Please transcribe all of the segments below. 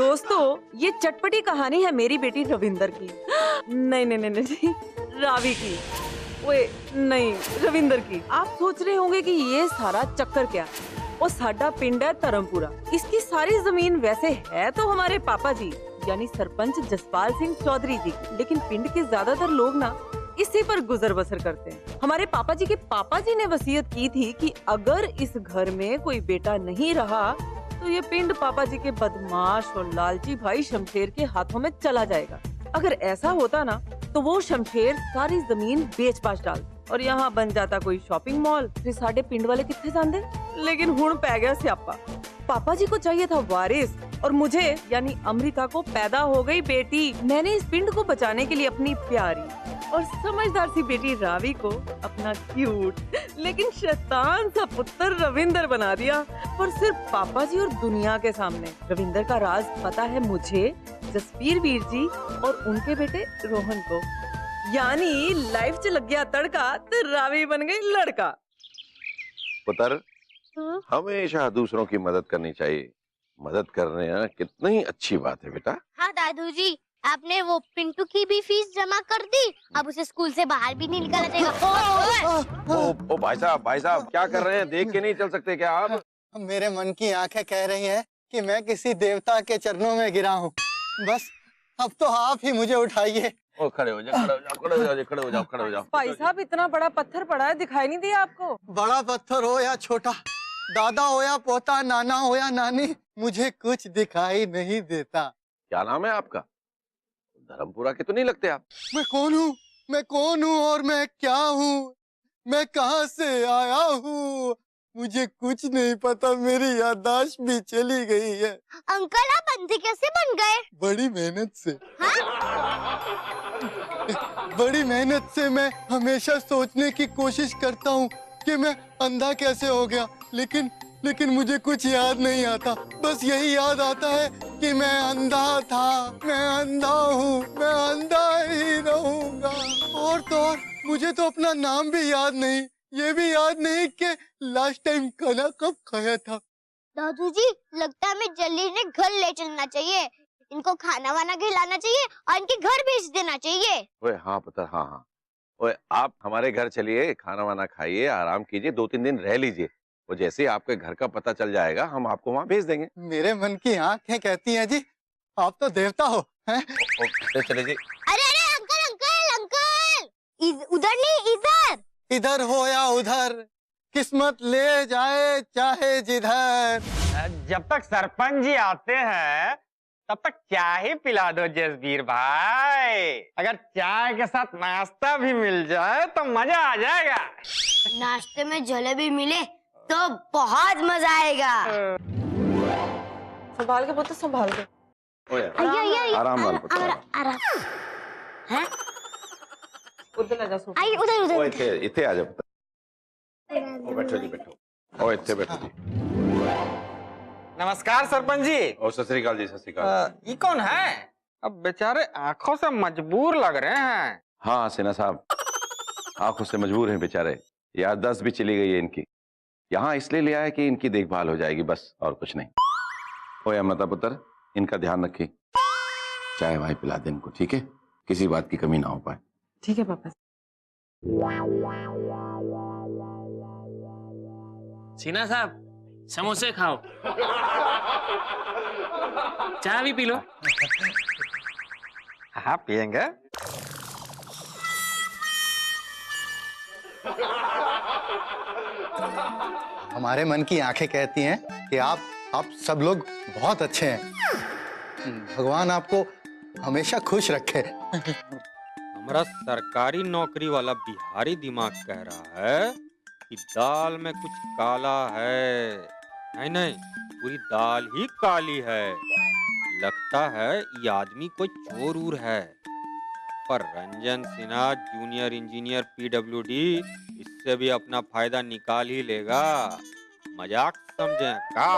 दोस्तों, ये चटपटी कहानी है मेरी बेटी रविंदर की। नहीं नहीं नहीं नहीं, रावी की। ओए नहीं, रविंदर की। आप सोच रहे होंगे कि ये सारा चक्कर क्या? वो साडा पिंड है धर्मपुरा। इसकी सारी जमीन वैसे है तो हमारे पापा जी यानी सरपंच जसपाल सिंह चौधरी जी की, लेकिन पिंड के ज्यादातर लोग ना इसी पर गुजर बसर करते हैं। हमारे पापा जी के पापा जी ने वसीयत की थी कि अगर इस घर में कोई बेटा नहीं रहा तो ये पिंड पापा जी के बदमाश और लालची भाई शमशेर के हाथों में चला जाएगा। अगर ऐसा होता ना तो वो शमशेर सारी जमीन बेच बाच डाल और यहाँ बन जाता कोई शॉपिंग मॉल, फिर साढ़े पिंड वाले कितने जाते। लेकिन हुण पै गया स्यापा। पापा जी को चाहिए था वारिस और मुझे यानी अमृता को पैदा हो गई बेटी। मैंने इस पिंड को बचाने के लिए अपनी प्यारी और समझदार सी बेटी रावी को अपना क्यूट लेकिन शैतान सा पुत्र रविंदर बना दिया, और सिर्फ पापा जी और दुनिया के सामने। रविंदर का राज पता है मुझे, जसवीर वीर जी और उनके बेटे रोहन को। यानी लाइफ च लग गया तड़का तो रावी बन गई लड़का। पुत्र, हमेशा दूसरों की मदद करनी चाहिए। मदद करने कितनी ही अच्छी बात है बेटा। हाँ दादू जी, आपने वो पिंटू की भी फीस जमा कर दी, अब उसे स्कूल से बाहर भी नहीं निकाला जाएगा। ओ भाई साहब क्या कर रहे हैं? देख के नहीं चल सकते क्या आप? मेरे मन की आंखें कह रही हैं कि मैं किसी देवता के चरणों में गिरा हूँ। बस अब तो आप ही मुझे उठाइए। ओ खड़े हो जाओ। भाई साहब, इतना बड़ा पत्थर पड़ा है, दिखाई नहीं दिया आपको? बड़ा पत्थर हो या छोटा, दादा हो या पोता, नाना हो या नानी, मुझे कुछ दिखाई नहीं देता। क्या नाम है आपका? धर्मपुरा के तो नहीं लगते आप। मैं कौन हूँ और मैं क्या हूँ? मैं कहाँ से आया हूँ? मुझे कुछ नहीं पता, मेरी याददाश्त भी चली गई है। अंकल, आप अंधे कैसे बन गए? बड़ी मेहनत से। बड़ी मेहनत से मैं हमेशा सोचने की कोशिश करता हूँ कि मैं अंधा कैसे हो गया, लेकिन मुझे कुछ याद नहीं आता। बस यही याद आता है कि मैं अंधा था, मैं अंधा हूँ, मैं अंधा ही रहूंगा। और तो और मुझे तो अपना नाम भी याद नहीं, ये भी याद नहीं कि लास्ट टाइम खाना कब खाया था। दादू जी, लगता है हमें जल्दी ने घर ले चलना चाहिए। इनको खाना वाना खिलाना चाहिए और इनके घर भेज देना चाहिए। ओए हाँ पुत्र, हाँ। ओए आप हमारे घर चलिए, खाना वाना खाइए, आराम कीजिए, 2-3 दिन रह लीजिए। वो जैसे ही आपके घर का पता चल जाएगा हम आपको वहाँ भेज देंगे। मेरे मन की आंखें कहती हैं जी, आप तो देवता हो, हैं? चले जी। अरे अंकल, उधर नहीं, इधर। इधर हो या उधर, किस्मत ले जाए चाहे जिधर। जब तक सरपंच जी आते हैं तब तक चाय ही पिला दो जसबीर भाई। अगर चाय के साथ नाश्ता भी मिल जाए तो मजा आ जाएगा। नाश्ते में जलेबी मिले तो बहुत मजा आएगा। संभाल के पुत्र, संभाल के। आराम वाला पुत्र। हैं? उधर ले जा सो। आई उधर। इथे आ जाओ पुत्र। ओ बैठो जी, बैठो। ओ इथे बैठो जी। नमस्कार सरपंच जी। ओ सत श्री अकाल जी, सत श्री अकाल। ये कौन है? अब बेचारे आंखों से मजबूर लग रहे हैं। हाँ सिन्हा साहब, आंखों से मजबूर हैं बेचारे, याददाश्त भी चली गई है इनकी। यहाँ इसलिए लिया है कि इनकी देखभाल हो जाएगी, बस और कुछ नहीं। ओए अमृता पुत्र, इनका ध्यान रखिए, चाय वाय पिला दे इनको, ठीक है? किसी बात की कमी ना हो पाए। ठीक है पापा। सिन्हा साहब, समोसे खाओ, चाय भी पी लो। हाँ पियेंगे। हमारे मन की आंखें कहती हैं कि आप सब लोग बहुत अच्छे हैं। भगवान आपको हमेशा खुश रखे। हमारा सरकारी नौकरी वाला बिहारी दिमाग कह रहा है कि दाल में कुछ काला है। नहीं, पूरी दाल ही काली है। लगता है ये आदमी कोई चोर उर है। पर Ranjan Sinha junior engineer PWD इससे भी अपना फायदा निकाल ही लेगा। मजाक समझे का?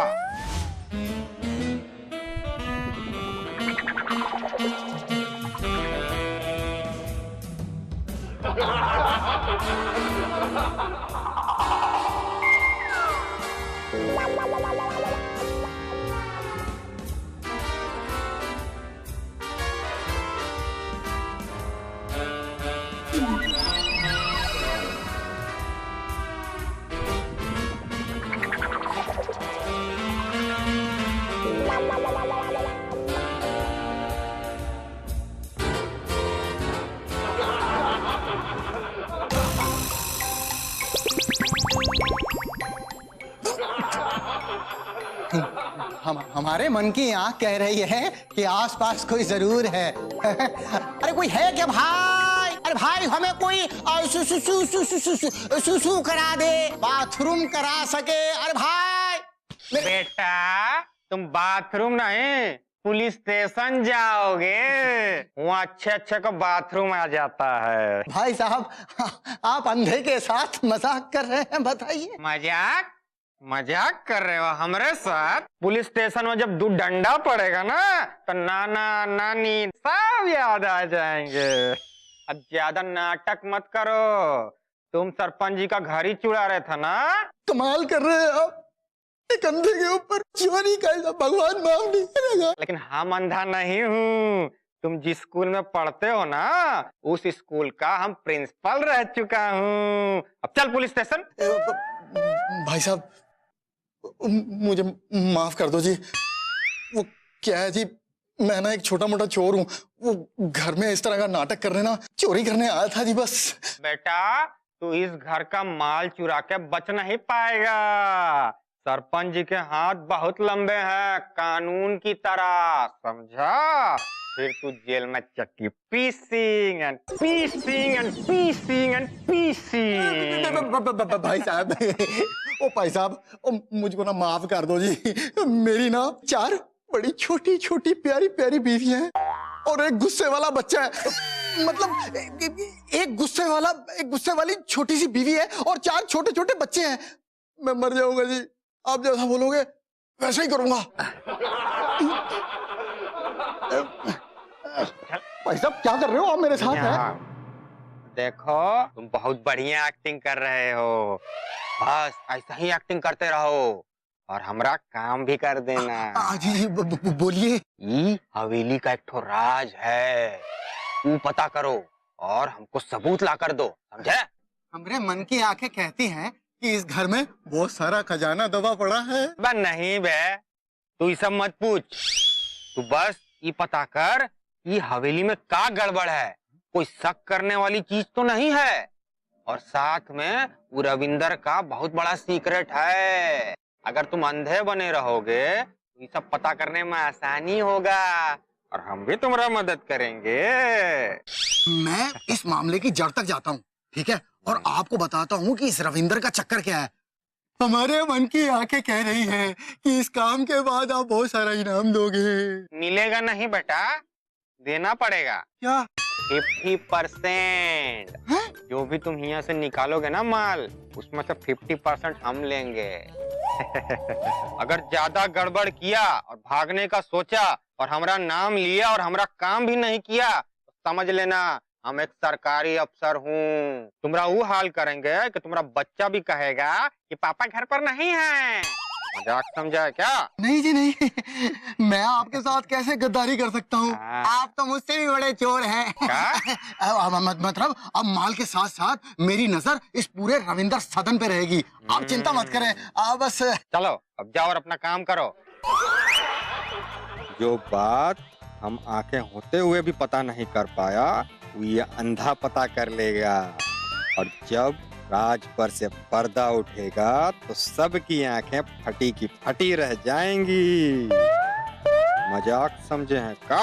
हमारे मन की आंख कह रही है कि आसपास कोई जरूर है। अरे कोई है क्या भाई? अरे भाई हमें कोई सुसु करा दे, बाथरूम करा सके। अरे भाई बेटा तुम बाथरूम नहीं पुलिस स्टेशन जाओगे, वहाँ अच्छे अच्छे को बाथरूम आ जाता है। भाई साहब आप अंधे के साथ मजाक कर रहे हैं, बताइए। मजाक मजाक कर रहे हो हमारे साथ? पुलिस स्टेशन में जब दूध डंडा पड़ेगा ना तो नाना नानी सब याद आ जाएंगे। अब ज्यादा नाटक मत करो, तुम सरपंच जी का घर ही चुरा रहे थे ना। कमाल कर रहे हैं आप, एक अंधे के ऊपर चोरी का भगवान माफ नहीं करेगा। लेकिन हम अंधा नहीं हूँ, तुम जिस स्कूल में पढ़ते हो ना उस स्कूल का हम प्रिंसिपल रह चुका हूँ। अब चल पुलिस स्टेशन। भाई साहब मुझे माफ कर दो जी। वो क्या है जी, मैं ना एक छोटा मोटा चोर हूँ, वो घर में इस तरह का नाटक करने ना चोरी करने आया था जी बस। बेटा तू इस घर का माल चुरा के बच नहीं पाएगा, सरपंच जी के हाथ बहुत लंबे हैं कानून की तरह, समझा? फिर तू जेल में चक्की पीसिंग एंड पीसिंग एंड पीसिंग एंड पीसिंग। भाई साहब ओ भाई साहब मुझको ना माफ कर दो जी। मेरी ना 4 बड़ी छोटी छोटी प्यारी प्यारी बीवियां हैं और एक गुस्से वाला बच्चा है। मतलब एक गुस्से वाली छोटी सी बीवी है और 4 छोटे छोटे बच्चे हैं। मैं मर जाऊंगा जी, आप जैसा बोलोगे वैसे ही करूंगा। भाई साहब क्या कर रहे हो आप मेरे साथ? है देखो तुम बहुत बढ़िया एक्टिंग कर रहे हो, बस ऐसा ही एक्टिंग करते रहो और हमरा काम भी कर देना। जी बोलिए। ये हवेली का एक ठो राज है, तू पता करो और हमको सबूत ला कर दो, समझे? हमरे मन की आंखें कहती हैं कि इस घर में बहुत सारा खजाना दबा पड़ा है। बस नहीं बे, तू ये सब मत पूछ, तू बस ये पता कर कि हवेली में क्या गड़बड़ है, कोई शक करने वाली चीज तो नहीं है। और साथ में वो रविंदर का बहुत बड़ा सीक्रेट है, अगर तुम अंधे बने रहोगे तो ये सब पता करने में आसानी होगा और हम भी तुम्हारा मदद करेंगे। मैं इस मामले की जड़ तक जाता हूँ, ठीक है, और आपको बताता हूँ कि इस रविंदर का चक्कर क्या है। हमारे मन की आंखें कह रही हैं कि इस काम के बाद आप बहुत सारा इनाम दोगे। मिलेगा नहीं बेटा, देना पड़ेगा। क्या? 50%। जो भी तुम यहाँ से निकालोगे ना माल, उसमें से 50% हम लेंगे। अगर ज्यादा गड़बड़ किया और भागने का सोचा और हमारा नाम लिया और हमारा काम भी नहीं किया तो समझ लेना हम एक सरकारी अफसर हूँ। तुम्हारा वो हाल करेंगे कि तुम्हारा बच्चा भी कहेगा कि पापा घर पर नहीं है। मजाक समझा है क्या? नहीं जी नहीं, मैं आपके साथ कैसे गद्दारी कर सकता हूँ? आप तो मुझसे भी बड़े चोर हैं। मतलब अब माल के साथ साथ मेरी नजर इस पूरे रविंदर सदन पे रहेगी, आप चिंता मत करें। आप बस चलो अब जाओ और अपना काम करो। जो बात हम आंखें होते हुए भी पता नहीं कर पाया वो ये अंधा पता कर लेगा, और जब राज पर से पर्दा उठेगा तो सबकी आंखें फटी की फटी रह जाएंगी। मजाक समझे हैं का?